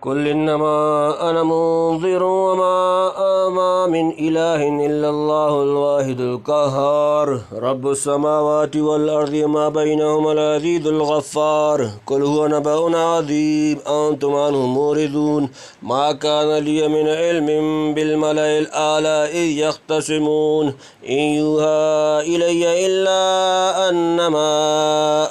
قل انما انا منذر وما من اله الا الله الواحد القهار رب السماوات والارض وما بينهما العزيز الغفار قل هو نبأ عظيم انتم عنه موردون ما كان لي من علم بالملأ الاعلى اذ يختصمون ان يوحى الي الا انما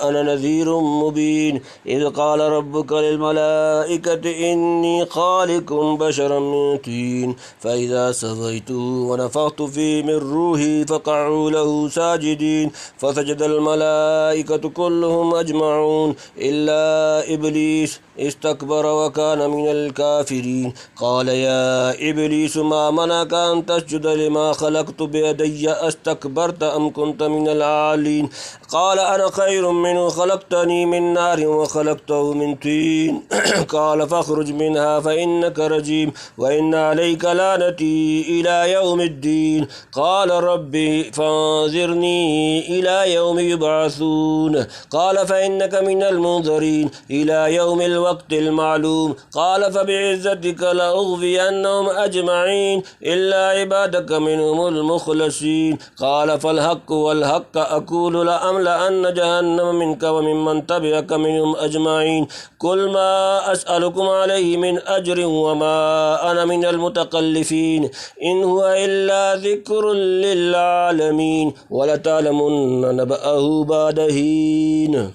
انا نذير مبين اذ قال ربك للملائكة إني خالق بشرا من طين فإذا سويته ونفخت فيه من روحي فقعوا له ساجدين فسجد الملائكة كلهم أجمعون إلا إبليس استكبر وكان من الكافرين قال يا إبليس ما منعك أن تسجد لما خلقت بيدي أستكبرت أم كنت من العالين قال أنا خير منه خلقتني من نار وخلقته من طين قال فاخرج منها فإنك رجيم وإن عليك لعنتي إلى يوم الدين قال ربي فانظرني إلى يوم يبعثون قال فإنك من المنظرين إلى يوم الوقت المعلوم قال فبعزتك لأغوينهم أجمعين إلا عبادك منهم المخلصين قال فالحق والحق أقول لأملأن جهنم منك وممن تبعك منهم أجمعين قل ما أسألكم عليه من أجر وما أنا من المتكلفين إن هو إلا ذكر للعالمين ولتعلمن نبأه بعد حين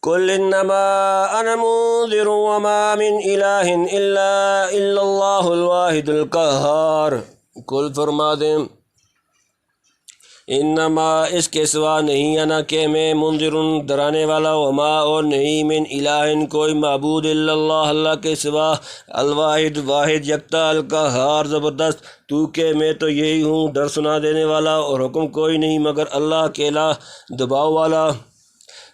قل انما انا منذر وما من الہ الا اللہ الواحد القہار قل فرما دیں انما اس کے سوا نہیں انا کہ میں منذر ڈرانے والا وما اور نہیں من الہ کوئی معبود الا اللہ اللہ کے سوا الواحد واحد یکتا القہار زبردست تو کہ میں تو یہی ہوں ڈر سنا دینے والا اور حکم کوئی نہیں مگر اللہ اکیلا دباؤ والا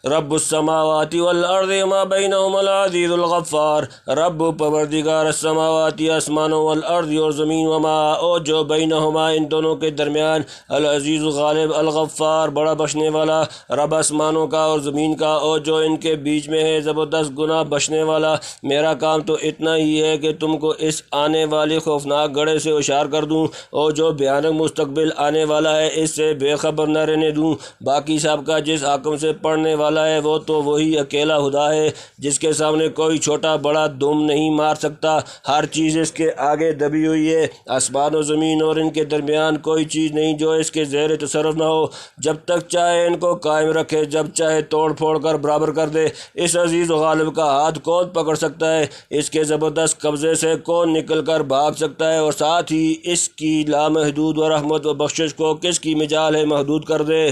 رب السماوات والارض وما بینہما العزیز الغفار رب پروردگار السماوات آسمانوں والارض اور زمین وما او جو بینہما ان دونوں کے درمیان العزیز غالب الغفار بڑا بخشنے والا رب آسمانوں کا اور زمین کا او جو ان کے بیچ میں ہے زبردست گناہ بخشنے والا میرا کام تو اتنا ہی ہے کہ تم کو اس آنے والے خوفناک گڑھے سے ہوشیار کر دوں اور جو بھیانک مستقبل آنے والا ہے اس سے بے خبر نہ رہنے دوں باقی سب کا جس حاکم سے پڑھنے والا ہے وہ تو وہی اکیلا خدا ہے جس کے سامنے کوئی چھوٹا بڑا دم نہیں مار سکتا ہر چیز اس کے آگے دبی ہوئی ہے آسمان و زمین اور ان کے درمیان کوئی چیز نہیں جو اس کے زیر تصرف نہ ہو جب تک چاہے ان کو قائم رکھے جب چاہے توڑ پھوڑ کر برابر کر دے اس عزیز و غالب کا ہاتھ کون پکڑ سکتا ہے اس کے زبردست قبضے سے کون نکل کر بھاگ سکتا ہے اور ساتھ ہی اس کی لامحدود و رحمت و بخشش کو کس کی مجال ہے محدود کر دے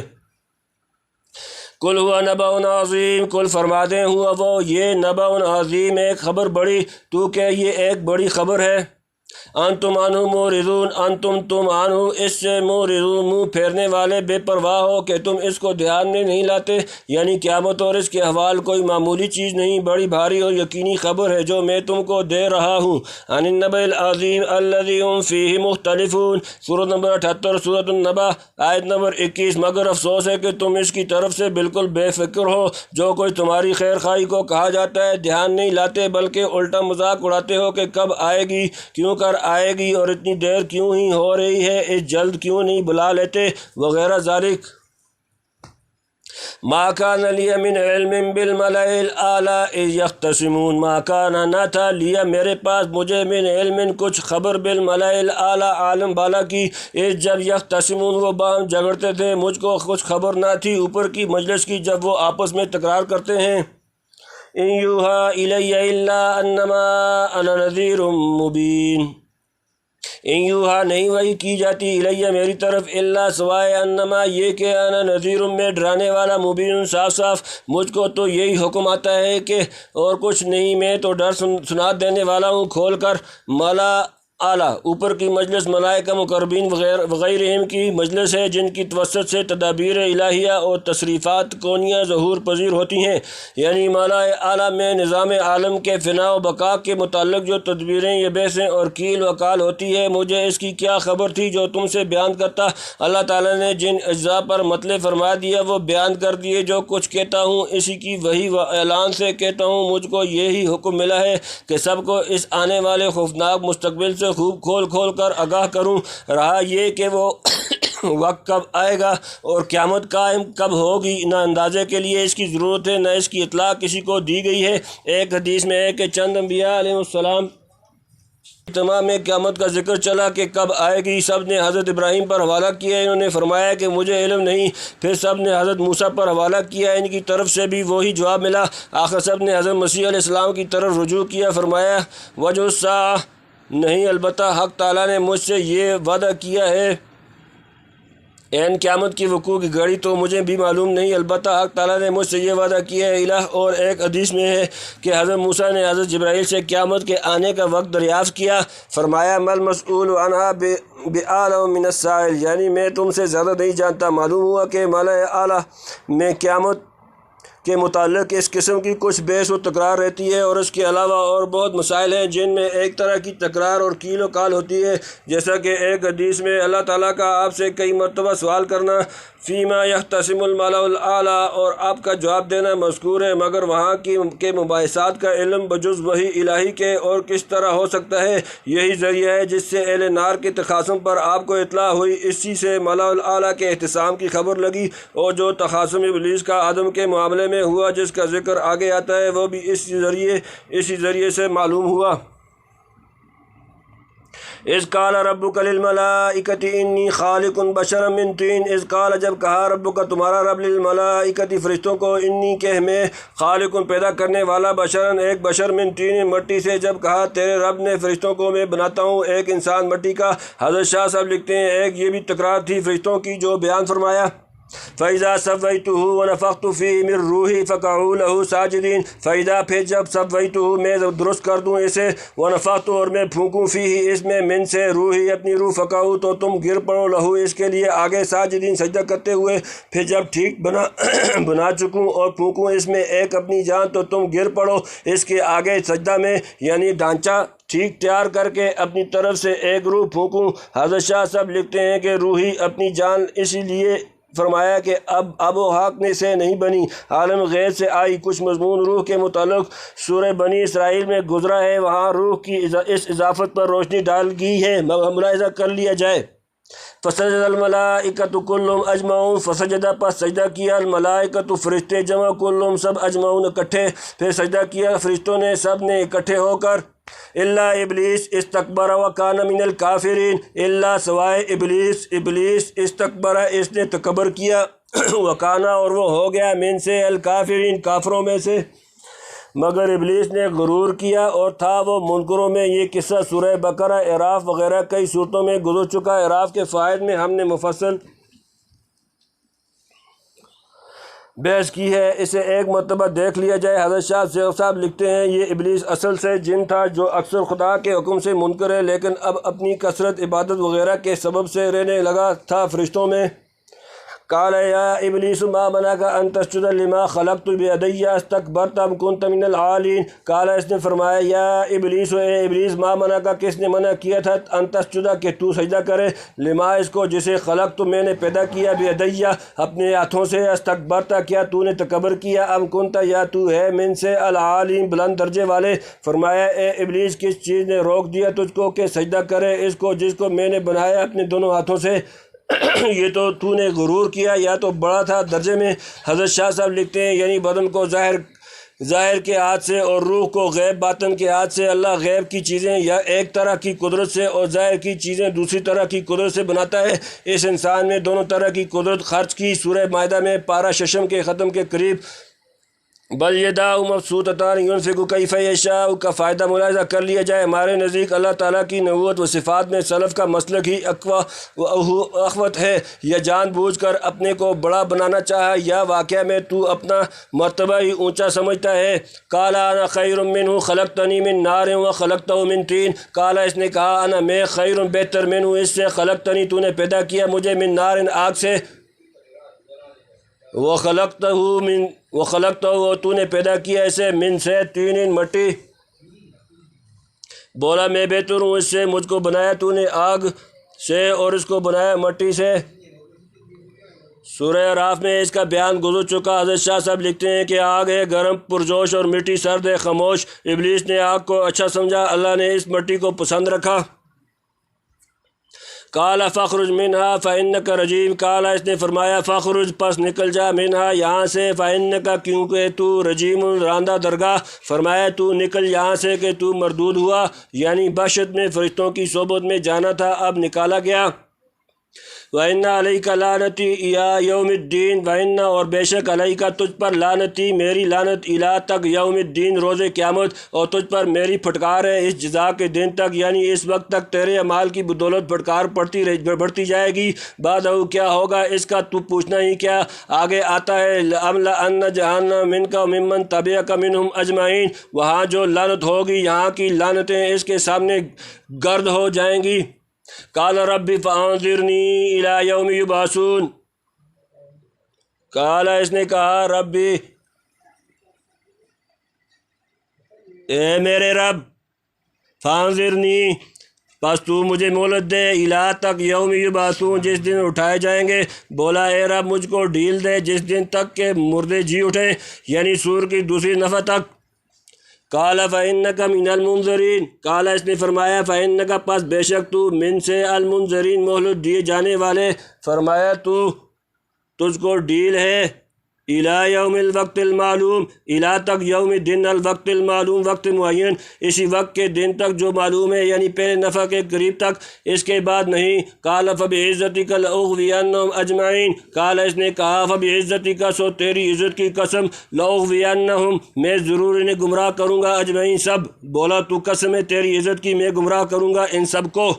کل ہوا نبأ عظیم کل فرما دیں ہوا وہ یہ نبأ عظیم ایک خبر بڑی تو کہ یہ ایک بڑی خبر ہے انتم عنہ معرضون انتم تم عنہ اس سے معرضون منہ پھیرنے والے بے پرواہ ہو کہ تم اس کو دھیان میں نہیں لاتے یعنی قیامت اور اس کے احوال کوئی معمولی چیز نہیں بڑی بھاری اور یقینی خبر ہے جو میں تم کو دے رہا ہوں عن النبأ العظیم الذی هم فیہ مختلفون سورۃ نمبر 78 سورۃ النبأ آیت نمبر 21 مگر افسوس ہے کہ تم اس کی طرف سے بالکل بے فکر ہو جو کوئی تمہاری خیر خواہی کو کہا جاتا ہے دھیان نہیں لاتے بلکہ الٹا مذاق اڑاتے ہو کہ کب آئے گی کیوں کر آئے گی اور اتنی دیر کیوں ہی ہو رہی ہے اس جلد کیوں نہیں بلا لیتے وغیرہ ذالک ما کان لی من علم بالملأ الاعلی اذ یختصمون ما کان نہ تھا لیا میرے پاس مجھے من علم کچھ خبر بالملأ الاعلی عالم بالا کی اس جب یختصمون وہ باہم جھگڑتے تھے مجھ کو کچھ خبر نہ تھی اوپر کی مجلس کی جب وہ آپس میں تکرار کرتے ہیں ان یوحى الی الا انما انا نذیر مبین ان یوحا نہیں وحی کی جاتی الیہ میری طرف اللہ سوائے انما یہ کہ انا نذیر میں ڈرانے والا مبین صاف صاف مجھ کو تو یہی حکم آتا ہے کہ اور کچھ نہیں میں تو ڈر سنا دینے والا ہوں کھول کر ملا اعلیٰ اوپر کی مجلس ملائکہ مقربین وغیرہم کی مجلس ہے جن کی توسط سے تدابیر الہیہ اور تصریفات کونیہ ظہور پذیر ہوتی ہیں، یعنی ملائے اعلیٰ میں نظام عالم کے فنا و بقا کے متعلق جو تدبیریں یہ بحثیں اور کیل و کال ہوتی ہے، مجھے اس کی کیا خبر تھی جو تم سے بیان کرتا۔ اللہ تعالیٰ نے جن اجزاء پر مطلع فرما دیا وہ بیان کر دیے، جو کچھ کہتا ہوں اسی کی وحی و اعلان سے کہتا ہوں، مجھ کو یہی حکم ملا ہے کہ سب کو اس آنے والے خوفناک مستقبل سے خوب کھول کر آگاہ کروں۔ رہا یہ کہ وہ وقت کب آئے گا اور قیامت قائم کب ہوگی، نہ اندازے کے لیے اس کی ضرورت ہے نہ اس کی اطلاع کسی کو دی گئی ہے۔ ایک حدیث میں ہے کہ چند انبیاء علیہ السلام تمام میں قیامت کا ذکر چلا کہ کب آئے گی، سب نے حضرت ابراہیم پر حوالہ کیا، انہوں نے فرمایا کہ مجھے علم نہیں، پھر سب نے حضرت موسیٰ پر حوالہ کیا، ان کی طرف سے بھی وہی جواب ملا، آخر سب نے حضرت مسیح علیہ السلام کی طرف رجوع کیا، فرمایا وجہ الساعہ نہیں، البتہ حق تعالیٰ نے مجھ سے یہ وعدہ کیا ہے این قیامت کی وقوع کی گھڑی تو مجھے بھی معلوم نہیں، البتہ حق تعالیٰ نے مجھ سے یہ وعدہ کیا ہے الہ۔ اور ایک حدیث میں ہے کہ حضرت موسیٰ نے حضرت جبرائیل سے قیامت کے آنے کا وقت دریافت کیا، فرمایا مل مسئول عنہا بِأَعْلَمَ مِنَ السَّائِلِ، یعنی میں تم سے زیادہ نہیں جانتا۔ معلوم ہوا کہ ملائے اعلیٰ میں قیامت کے متعلق اس قسم کی کچھ بحث و تکرار رہتی ہے، اور اس کے علاوہ اور بہت مسائل ہیں جن میں ایک طرح کی تکرار اور کیل و کال ہوتی ہے، جیسا کہ ایک حدیث میں اللہ تعالیٰ کا آپ سے کئی مرتبہ سوال کرنا فیما یختصم الملأ الاعلیٰ، اور آپ کا جواب دینا مذکور ہے، مگر وہاں کے مباحثات کا علم بجز وحی الہی کے اور کس طرح ہو سکتا ہے؟ یہی ذریعہ ہے جس سے اہل نار کے تخاصم پر آپ کو اطلاع ہوئی، اسی سے ملأ الاعلیٰ کے احتسام کی خبر لگی، اور جو تخاصم ابلیس کا آدم کے معاملے میں ہوا جس کا ذکر آگے آتا ہے وہ بھی اسی ذریعے سے معلوم ہوا۔ اذ قال ربک للملائکۃ انی خالق بشرا من طین، اذ قال جب کہا ربک تمہارا رب للملائکۃ فرشتوں کو، انی کہ میں خالق پیدا کرنے والا بشرا ایک بشر من طین مٹی سے، جب کہا تیرے رب نے فرشتوں کو میں بناتا ہوں ایک انسان مٹی کا۔ حضرت شاہ صاحب لکھتے ہیں ایک یہ بھی تکرار تھی فرشتوں کی جو بیان فرمایا فَإِذَا سَوَّيْتُهُ وَنَفَخْتُ فِيهِ مِن رُّوحِي فَقَعُوا لَهُ سَاجِدِينَ، فَإِذَا پھر جب سَوَّيْتُهُ میں درست کر دوں اسے، وَنَفَخْتُ اور میں پھونکوں فِيهِ اس میں، من سے روحی اپنی روح، فَقَعُوا تو تم گر پڑو، لہو اس کے لیے آگے، ساجدین سجدہ کرتے ہوئے، پھر جب ٹھیک بنا چکوں اور پھونکوں اس میں ایک اپنی جان تو تم گر پڑو اس کے آگے سجدہ میں، یعنی ڈھانچہ ٹھیک تیار کر کے اپنی طرف سے ایک روح پھونکوں۔ حضرت شاہ صاحب لکھتے ہیں کہ روحی اپنی جان اسی لیے فرمایا کہ اب و حق سے نہیں بنی، عالم غیب سے آئی۔ کچھ مضمون روح کے متعلق سورہ بنی اسرائیل میں گزرا ہے، وہاں روح کی اس اضافت پر روشنی ڈال گئی ہے، ملاحظہ کر لیا جائے۔ فسجد الملائکۃ کلہم اجمعون، فسجدہ پس سجدہ کیا، الملائکۃ فرشتے جمع، کلہم سب، اجمعون اکٹھے، پھر سجدہ کیا فرشتوں نے سب نے اکٹھے ہو کر، الا ابلیس استکبر وکان من الکافرین، الا سوائے ابلیس استکبر اس نے تکبر کیا، وکانا اور وہ ہو گیا، من سے الکافرین کافروں میں سے، مگر ابلیس نے غرور کیا اور تھا وہ منکروں میں۔ یہ قصہ سورہ بقرہ، اعراف وغیرہ کئی صورتوں میں گزر چکا۔ اعراف کے فوائد میں ہم نے مفصل بحث کی ہے، اسے ایک مرتبہ دیکھ لیا جائے۔ حضرت شاہ صاحب لکھتے ہیں یہ ابلیس اصل سے جن تھا جو اکثر خدا کے حکم سے منکر ہے، لیکن اب اپنی کثرت عبادت وغیرہ کے سبب سے رہنے لگا تھا فرشتوں میں۔ قال یا ابلیس ما منعک ان تسجد لما خلقت بیدی استکبرت ام کنت من العالین، قال اس نے فرمایا یا ابلیس، اے ابلیس، ما منعک کس نے منع کیا تھا، ان تسجد کہ تو سجدہ کرے، لما اس کو جسے خلقت میں نے پیدا کیا، بیدی اپنے ہاتھوں سے، استکبرت کیا تو نے تکبر کیا، ام کنت یا تو ہے، من سے العالین بلند درجے والے۔ فرمایا اے ابلیس کس چیز نے روک دیا تجھ کو کہ سجدہ کرے اس کو جس کو میں نے بنایا اپنے دونوں ہاتھوں سے؟ یہ تو نے غرور کیا یا تو بڑا تھا درجے میں۔ حضرت شاہ صاحب لکھتے ہیں یعنی بدن کو ظاہر کے ہاتھ سے اور روح کو غیب باطن کے ہاتھ سے اللہ غیب کی چیزیں یا ایک طرح کی قدرت سے اور ظاہر کی چیزیں دوسری طرح کی قدرت سے بناتا ہے۔ اس انسان میں دونوں طرح کی قدرت خرچ کی۔ سورہ مائدہ میں پارہ ششم کے ختم کے قریب بل یداہ مبسوطتان ینفق کیف یشاء کا فائدہ ملاحظہ کر لیا جائے۔ ہمارے نزدیک اللہ تعالیٰ کی نبوت و صفات میں سلف کا مسلک ہی اقویٰ و اخوت ہے۔ یا جان بوجھ کر اپنے کو بڑا بنانا چاہا یا واقعہ میں تو اپنا مرتبہ ہی اونچا سمجھتا ہے۔ قال انا خیر منہ خلقتنی من نار و خلقتہ من طین، قال اس نے کہا انا میں خیر بہتر منہ اس سے، خلقتنی تو نے پیدا کیا مجھے من نار آگ سے، وخلقتہ تو نے پیدا کیا اسے من سے طین مٹی، بولا میں بہتر ہوں اس سے، مجھ کو بنایا تو نے آگ سے اور اس کو بنایا مٹی سے۔ سورہ اعراف میں اس کا بیان گزر چکا۔ حضرت شاہ صاحب لکھتے ہیں کہ آگ ہے گرم پرجوش اور مٹی سرد ہے خاموش۔ ابلیس نے آگ کو اچھا سمجھا، اللہ نے اس مٹی کو پسند رکھا۔ قال فاخرج منہا فإنک رجیم، قال اس نے فرمایا فاخرج پس نکل جا منہا یہاں سے، فإنک کیونکہ تو رجیم راندہ درگاہ، فرمایا تو نکل یہاں سے کہ تو مردود ہوا، یعنی بحشت میں فرشتوں کی صحبت میں جانا تھا اب نکالا گیا۔ وَإِنَّ عَلَيْكَ لَعْنَتِي إِلَىٰ يَوْمِ الدِّينِ، وَإِنَّ اور بے شک علیک تجھ پر لعنتی میری لعنت إِلَىٰ تک یوم الدین روز قیامت، اور تجھ پر میری پھٹکار ہے اس جزا کے دن تک، یعنی اس وقت تک تیرے اعمال کی بدولت پھٹکار بڑھتی جائے گی۔ بعدہ کیا ہوگا اس کا تو پوچھنا ہی کیا، آگے آتا ہے لَأَمْلَأَنَّ جَهَنَّمَ مِنْكَ وَمِمَّنْ تَبِعَكَ مِنْهُمْ أَجْمَعِينَ، وہاں جو لعنت ہوگی یہاں کی لعنتیں اس کے سامنے گرد ہو جائیں گی۔ قال رب فانظرنی الی یوم یبعثون، قال اس نے کہا ربی اے میرے رب، فانظرنی پس تو مجھے مہلت دے، الی تک یوم یبعثون جس دن اٹھائے جائیں گے، بولا اے رب مجھ کو ڈھیل دے جس دن تک کہ مردے جی اٹھیں، یعنی سور کی دوسری نفخ تک۔ قال فإنک من المنظرین، قال اس نے فرمایا فإنک پس بے شک تو من سے المنظرین مہلت دیے جانے والے، فرمایا تجھ کو ڈیل ہے الی یوم الوقت المعلوم، الی تک یوم دن الوقت المعلوم وقت معین، اسی وقت کے دن تک جو معلوم ہے، یعنی پہلے نفخ کے قریب تک، اس کے بعد نہیں۔ قال فبعزتک لأغوینہم اجمعین، قال اس نے کہا فبعزتک سو تیری عزت کی قسم، لأغوینہم میں ضرور انہیں گمراہ کروں گا، اجمعین سب، بولا تو قسم ہے تیری عزت کی میں گمراہ کروں گا ان سب کو۔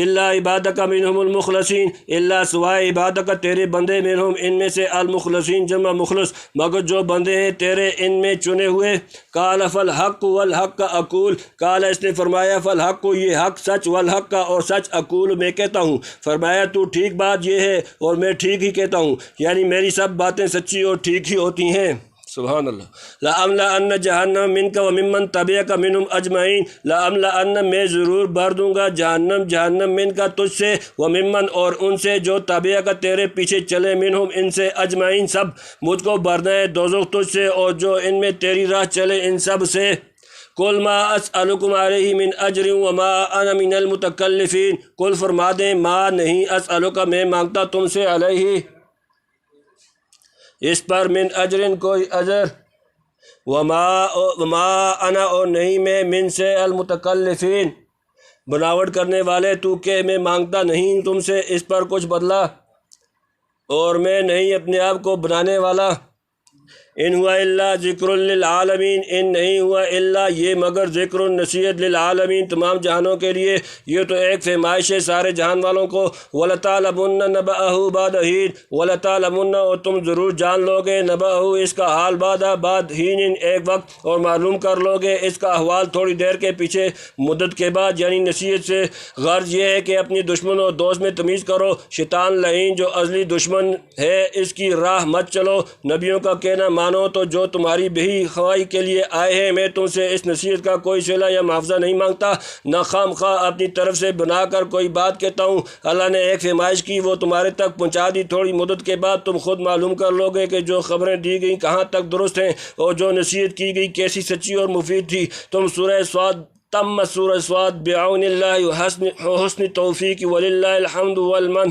الا عبادک منہم المخلصین، الا سوائے عبادک تیرے بندے منہم ان میں سے، المخلصین جمع مخلص، مگر جو بندے ہیں تیرے ان میں چنے ہوئے۔ قال فالحق والحق اقول، قال اس نے فرمایا فالحق یہ حق سچ، والحق اور سچ اقول میں کہتا ہوں، فرمایا تو ٹھیک بات یہ ہے اور میں ٹھیک ہی کہتا ہوں، یعنی میری سب باتیں سچی اور ٹھیک ہی ہوتی ہیں۔ سبحان اللہ۔ لَأَمْلَأَنَّ جَهَنَّمَ مِنْكَ وَمِمَّنْ تَبِعَكَ مِنْهُمْ أَجْمَعِينَ، لَأَمْلَأَنَّ میں ضرور بھر دوں گا جہنم مِنْكَ تجھ سے، وَمِمَّنْ اور ان سے جو تَبِعَكَ تیرے پیچھے چلے، مِنْهُمْ ان سے، أَجْمَعِينَ سب، مجھ کو بھرنا ہے دوزخ تجھ سے اور جو ان میں تیری راہ چلے ان سب سے۔ قُلْ مَا أَسْأَلُكُمْ عَلَيْهِ مِنْ أَجْرٍ وَمَا أَنَا مِنَ الْمُتَكَلِّفِينَ، قُلْ فرما دیں ما نہیں، أَسْأَلُكَ میں مانگتا تم سے، علیہ اس پر، من اجرن کوئی اجر، وما انا اور نہیں میں، من سے المتکلفین بناوٹ کرنے والے، تو کہ میں مانگتا نہیں تم سے اس پر کچھ بدلہ، اور میں نہیں اپنے آپ کو بنانے والا۔ ان ہوا الا ذکر للعالمین، ان نہیں ہوا الا یہ مگر ذکر نصیحت للعالمین تمام جہانوں کے لیے، یہ تو ایک فہمائش ہے سارے جہان والوں کو۔ وَلَتَعْلَمُنَّ نَبَأَهُ بَعْدَ حِينٍ، وَلَتَعْلَمُنَّ اور تم ضرور جان لو گے، نَبَأَهُ اس کا حال، بعد حین ایک وقت، اور معلوم کر لو گے اس کا احوال تھوڑی دیر کے پیچھے مدت کے بعد، یعنی نصیحت سے غرض یہ ہے کہ اپنی دشمن اور دوست میں تمیز کرو، شیطان لعین جو ازلی دشمن ہے اس کی راہ مت چلو، نبیوں کا کہنا مانو تو جو تمہاری بہی خواہی کے لیے آئے ہیں، میں تم سے اس نصیحت کا کوئی صلہ یا معاوضہ نہیں مانگتا، نہ خام خواہ اپنی طرف سے بنا کر کوئی بات کہتا ہوں۔ اللہ نے ایک فہمائش کی، وہ تمہارے تک پہنچا دی، تھوڑی مدت کے بعد تم خود معلوم کر لو گے کہ جو خبریں دی گئیں کہاں تک درست ہیں، اور جو نصیحت کی گئی کیسی سچی اور مفید تھی۔ تم سورہ سورہ سواد بعون اللہ حسن توفیق وللہ الحمد والمن۔